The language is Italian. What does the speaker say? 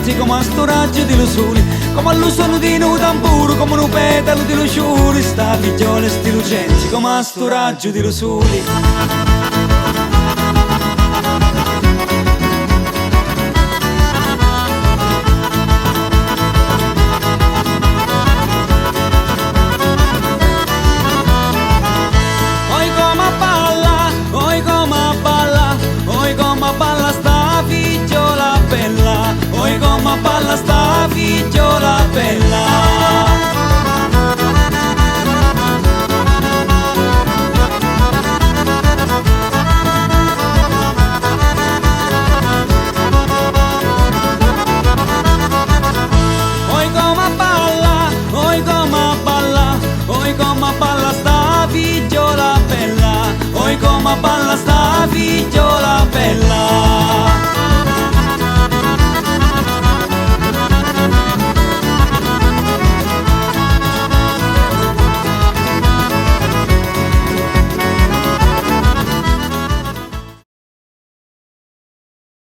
lucenti come a sto raggio di lo sole, come allo suono di un tamburo, come un petalo di lo sciuri. Sta figliola sti lucenti come a sto raggio di lo sole. Balla sta figliola bella. Oi come balla, oi come balla, oi come balla sta figliola bella, oi come balla sta figliola bella.